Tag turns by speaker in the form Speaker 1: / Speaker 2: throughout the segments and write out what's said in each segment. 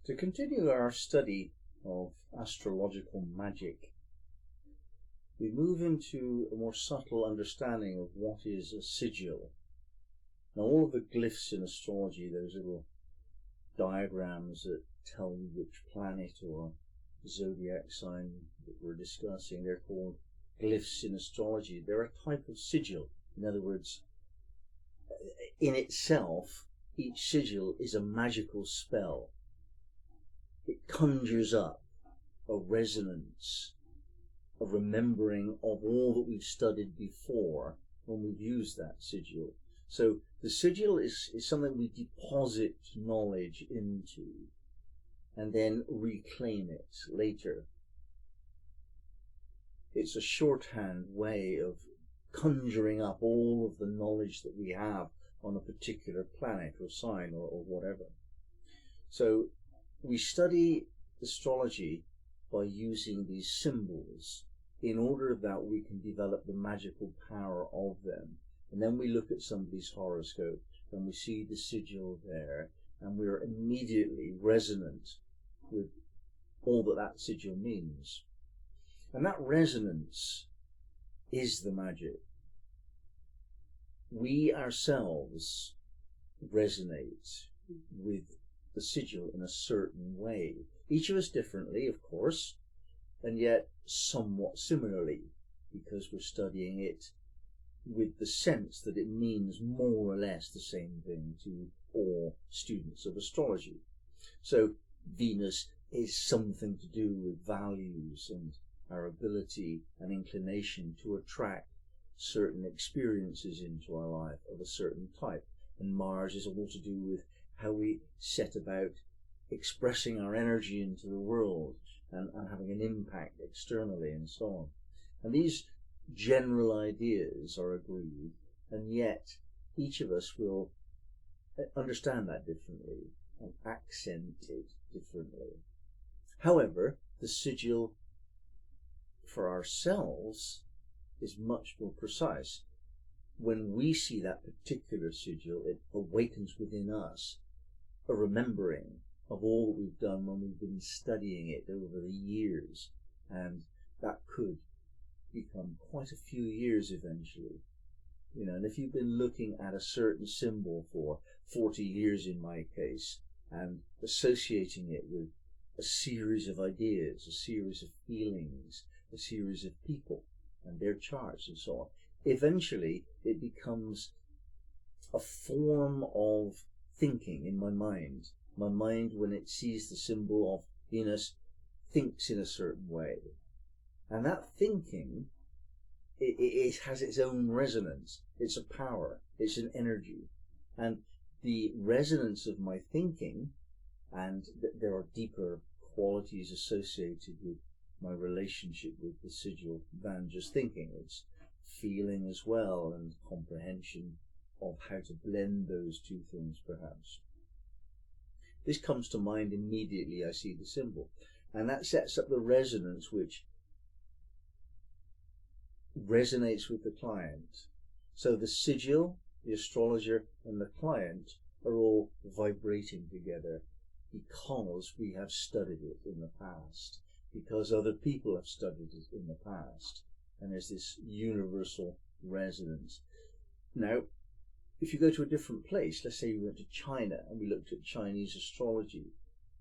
Speaker 1: To continue our study of astrological magic, we move into a more subtle understanding of what is a sigil. Now, all of the glyphs in astrology, those little diagrams that tell you which planet or zodiac sign that we're discussing, they're called glyphs in astrology. They're a type of sigil. In other words, in itself, each sigil is a magical spell. It conjures up a resonance, a remembering of all that we've studied before when we've used that sigil. So the sigil is something we deposit knowledge into and then reclaim it later. It's a shorthand way of conjuring up all of the knowledge that we have on a particular planet or sign or whatever. So we study astrology by using these symbols in order that we can develop the magical power of them. And then we look at somebody's horoscope and we see the sigil there, and we're immediately resonant with all that that sigil means. And that resonance is the magic. We ourselves resonate with the sigil in a certain way. Each of us differently, of course, and yet somewhat similarly, because we're studying it with the sense that it means more or less the same thing to all students of astrology. So Venus is something to do with values and our ability and inclination to attract certain experiences into our life of a certain type. And Mars is all to do with how we set about expressing our energy into the world and having an impact externally and so on. And these general ideas are agreed, and yet each of us will understand that differently and accent it differently. However, the sigil for ourselves is much more precise. When we see that particular sigil, it awakens within us a remembering of all that we've done when we've been studying it over the years, and that could become quite a few years eventually. And if you've been looking at a certain symbol for 40 years in my case, and associating it with a series of ideas, a series of feelings, a series of people and their charts and so on, eventually it becomes a form of thinking in my mind. My mind, when it sees the symbol of Venus, thinks in a certain way. And that thinking, it has its own resonance. It's a power. It's an energy. And the resonance of my thinking, and there are deeper qualities associated with my relationship with the sigil than just thinking. It's feeling as well, and comprehension of how to blend those two things, perhaps. This comes to mind immediately I see the symbol. And that sets up the resonance which resonates with the client. So the sigil, the astrologer, and the client are all vibrating together because we have studied it in the past, because other people have studied it in the past, and there's this universal resonance. Now, if you go to a different place, let's say we went to China and we looked at Chinese astrology,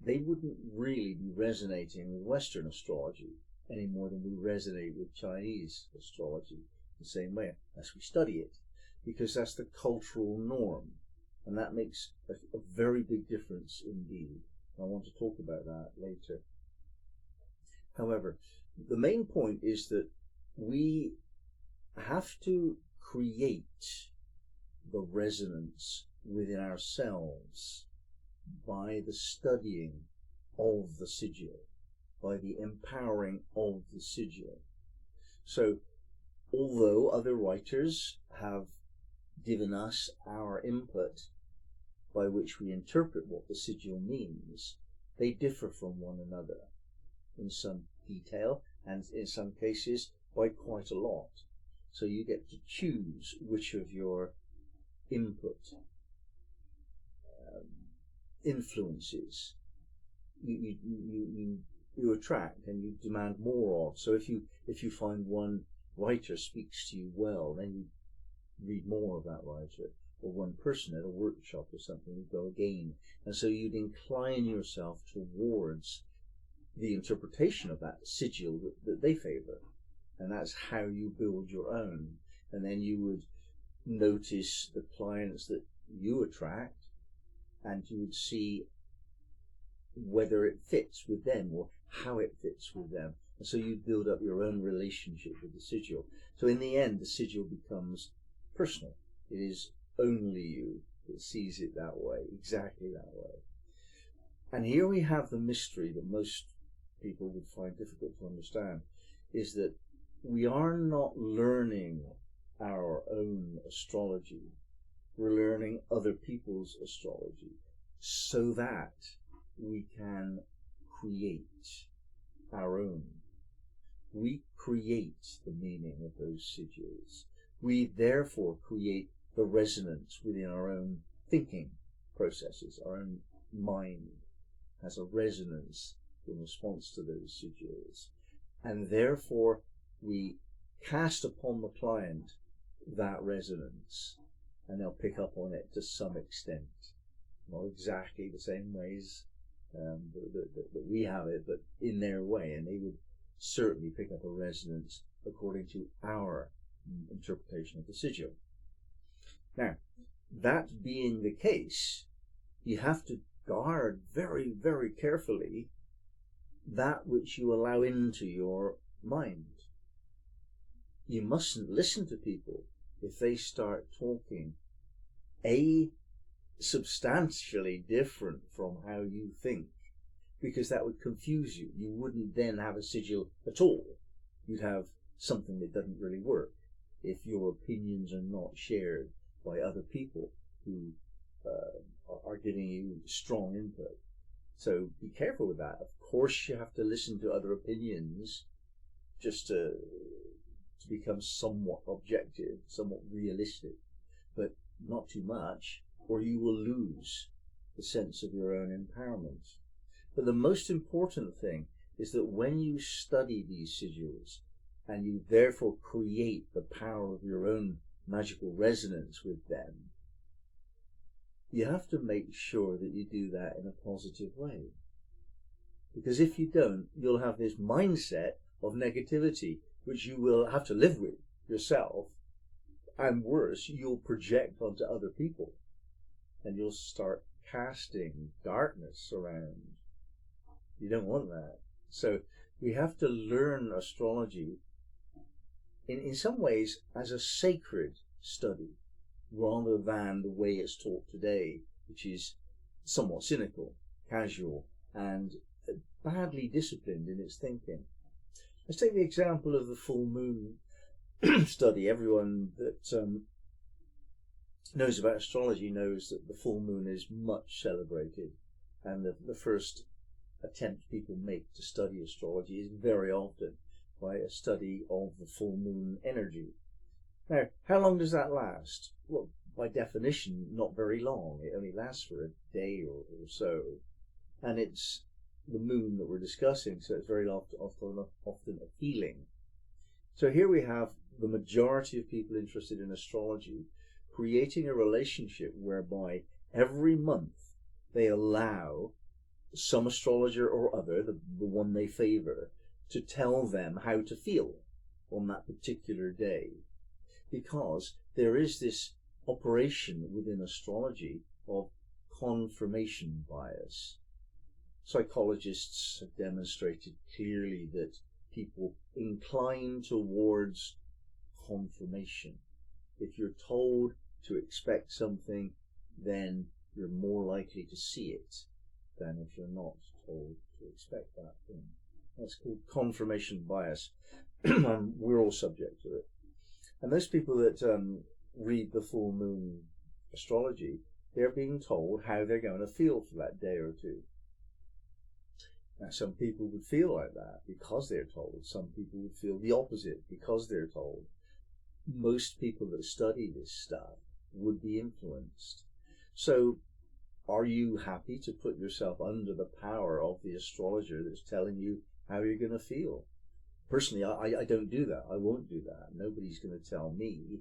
Speaker 1: they wouldn't really be resonating with Western astrology any more than we resonate with Chinese astrology the same way as we study it, because that's the cultural norm, and that makes a very big difference indeed. I want to talk about that later. However, the main point is that we have to create the resonance within ourselves by the studying of the sigil, by the empowering of the sigil. So, although other writers have given us our input by which we interpret what the sigil means, they differ from one another in some detail, and in some cases by quite a lot. So you get to choose which of your input influences you attract and you demand more of. So if you find one writer speaks to you well, then you read more of that writer, or one person at a workshop or something, you go again. And so you'd incline yourself towards the interpretation of that sigil that they favor. And that's how you build your own. And then you would notice the clients that you attract, and you would see whether it fits with them or how it fits with them. And so you build up your own relationship with the sigil. So in the end, the sigil becomes personal. It is only you that sees it that way, exactly that way. And here we have the mystery that most people would find difficult to understand, is that we are not learning our own astrology. We're learning other people's astrology so that we can create our own. We create the meaning of those sigils. We therefore create the resonance within our own thinking processes. Our own mind has a resonance in response to those sigils. And therefore we cast upon the client that resonance, and they'll pick up on it to some extent. Not exactly the same ways that we have it, but in their way, and they would certainly pick up a resonance according to our interpretation of the sigil. Now, that being the case, you have to guard very, very carefully that which you allow into your mind. You mustn't listen to people if they start talking substantially different from how you think, because that would confuse you. You wouldn't then have a sigil at all. You'd have something that doesn't really work if your opinions are not shared by other people who are giving you strong input. So be careful with that. Of course you have to listen to other opinions just to become somewhat objective, somewhat realistic, but not too much, or you will lose the sense of your own empowerment. But the most important thing is that when you study these sigils, and you therefore create the power of your own magical resonance with them, you have to make sure that you do that in a positive way. Because if you don't, you'll have this mindset of negativity, which you will have to live with yourself, and worse, you'll project onto other people, and you'll start casting darkness around. You don't want that. So we have to learn astrology in some ways as a sacred study, rather than the way it's taught today, which is somewhat cynical, casual, and badly disciplined in its thinking. Let's take the example of the full moon study. Everyone that knows about astrology knows that the full moon is much celebrated, and the first attempt people make to study astrology is very often by a study of the full moon energy. Now, how long does that last? Well, by definition, not very long. It only lasts for a day or so, and it's the moon that we're discussing, so it's very often a healing. So here we have the majority of people interested in astrology creating a relationship whereby every month they allow some astrologer or other, the one they favor, to tell them how to feel on that particular day. Because there is this operation within astrology of confirmation bias. Psychologists have demonstrated clearly that people incline towards confirmation. If you're told to expect something, then you're more likely to see it than if you're not told to expect that thing. That's called confirmation bias. We're all subject to it. And those people that read the full moon astrology, they're being told how they're going to feel for that day or two. Now, some people would feel like that because they're told. Some people would feel the opposite because they're told. Most people that study this stuff would be influenced. So are you happy to put yourself under the power of the astrologer that's telling you how you're going to feel? Personally, I don't do that. I won't do that. Nobody's going to tell me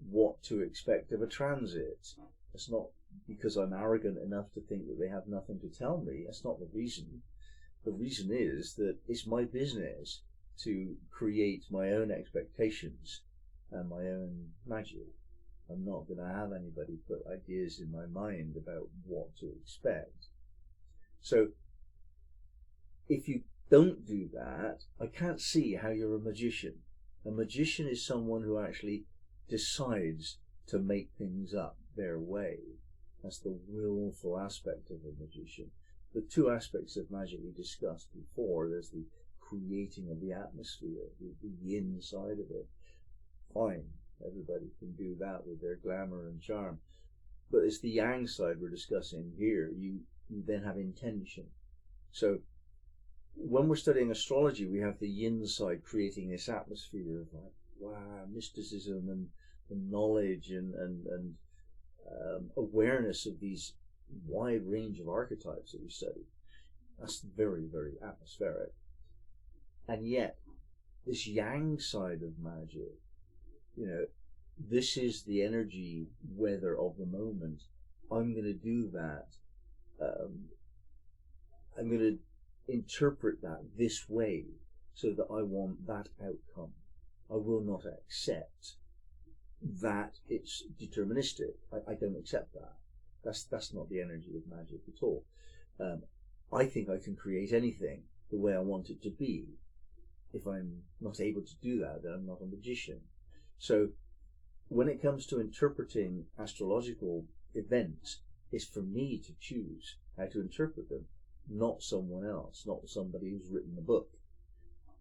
Speaker 1: what to expect of a transit. It's not because I'm arrogant enough to think that they have nothing to tell me. That's not the reason. The reason is that it's my business to create my own expectations and my own magic. I'm not going to have anybody put ideas in my mind about what to expect. So if you don't do that, I can't see how you're a magician. A magician is someone who actually decides to make things up their way. That's the willful aspect of a magician. The two aspects of magic we discussed before, there's the creating of the atmosphere, the yin side of it. Fine, everybody can do that with their glamour and charm. But it's the yang side we're discussing here. You then have intention. So when we're studying astrology, we have the yin side creating this atmosphere of like, wow, mysticism and knowledge and awareness of these wide range of archetypes that we study. That's very, very atmospheric. And yet, this yang side of magic, this is the energy weather of the moment. I'm going to do that. I'm going to interpret that this way so that I want that outcome. I will not accept that it's deterministic. I don't accept that. That's not the energy of magic at all. I think I can create anything the way I want it to be. If I'm not able to do that, then I'm not a magician. So when it comes to interpreting astrological events, it's for me to choose how to interpret them, not someone else, not somebody who's written a book.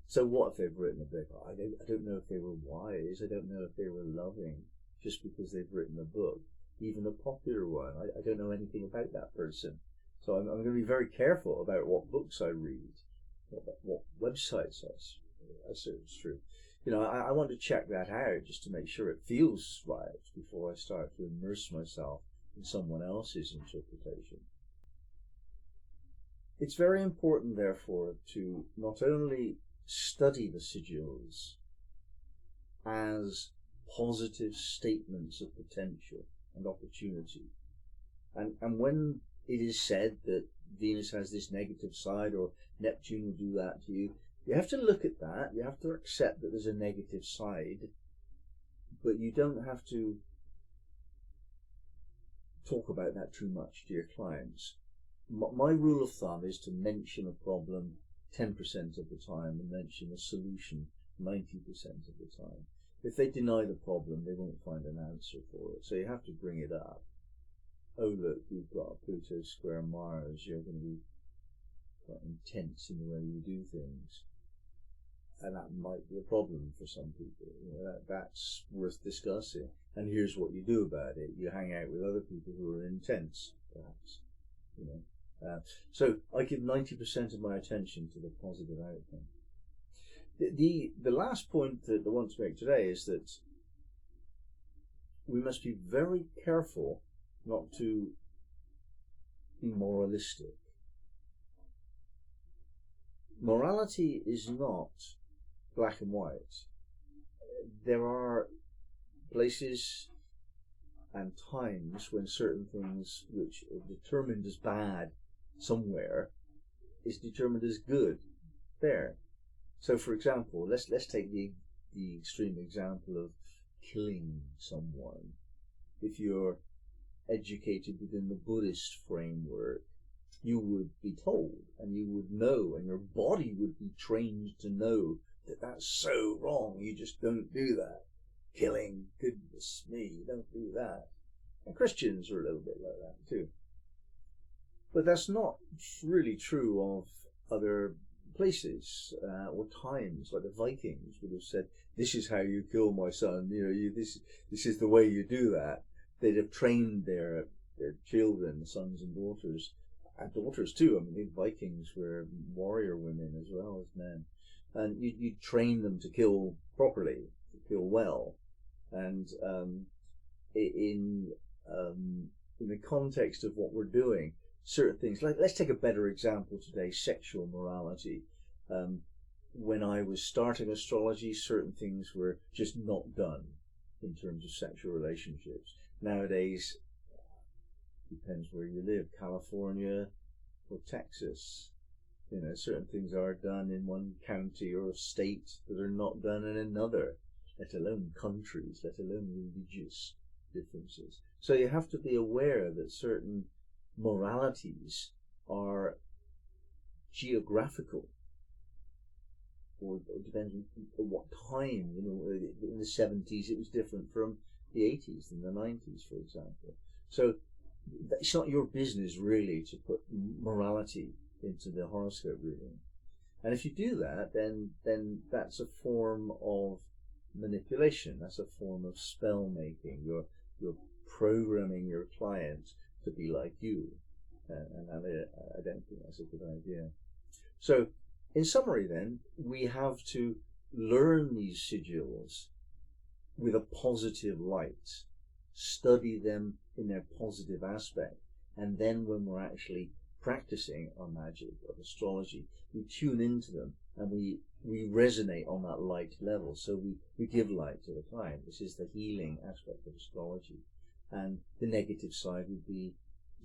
Speaker 1: So what if they've written a book? I don't know if they were wise. I don't know if they were loving just because they've written a book, even a popular one. I don't know anything about that person. So I'm going to be very careful about what books I read, what websites I search through. I want to check that out just to make sure it feels right before I start to immerse myself in someone else's interpretation. It's very important, therefore, to not only study the sigils as positive statements of potential and opportunity. And when it is said that Venus has this negative side or Neptune will do that to you, you have to look at that. You have to accept that there's a negative side, but you don't have to talk about that too much to your clients. My rule of thumb is to mention a problem 10% of the time and mention a solution 90% of the time. If they deny the problem, they won't find an answer for it. So you have to bring it up. Oh, look, you've got a Pluto square Mars. You're going to be quite intense in the way you do things. And that might be a problem for some people. That's worth discussing. And here's what you do about it. You hang out with other people who are intense, perhaps. So I give 90% of my attention to the positive outcome. The last point that I want to make today is that we must be very careful not to be moralistic. Morality is not black and white. There are places and times when certain things which are determined as bad somewhere is determined as good there. So for example, let's take the extreme example of killing someone. If you're educated within the Buddhist framework, you would be told and you would know, and your body would be trained to know that that's so wrong. You just don't do that. Killing, goodness me, don't do that. And Christians are a little bit like that too. But that's not really true of other places or times. Like the Vikings would have said, this is how you kill my son, this is the way you do that. They'd have trained their children, sons and daughters too. I mean, the Vikings were warrior women as well as men. And you train them to kill properly, to kill well. And in the context of what we're doing, certain things, like let's take a better example today, sexual morality. When I was starting astrology, certain things were just not done in terms of sexual relationships. Nowadays, depends where you live, California or Texas. You know, certain things are done in one county or state that are not done in another, let alone countries, let alone religious differences. So you have to be aware that certain moralities are geographical, or it depends on what time. You know, in the 70s it was different from the 80s and the 90s, for example. So it's not your business really to put morality into the horoscope reading. And if you do that, then that's a form of manipulation. That's a form of spell making. You're programming your client to be like you, and I don't think that's a good idea. So, in summary, then, we have to learn these sigils with a positive light, study them in their positive aspect, and then when we're actually practicing our magic of astrology, we tune into them and we resonate on that light level. So we give light to the client. This is the healing aspect of astrology. And the negative side would be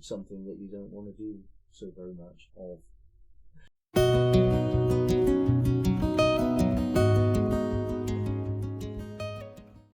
Speaker 1: something that you don't want to do so very much of.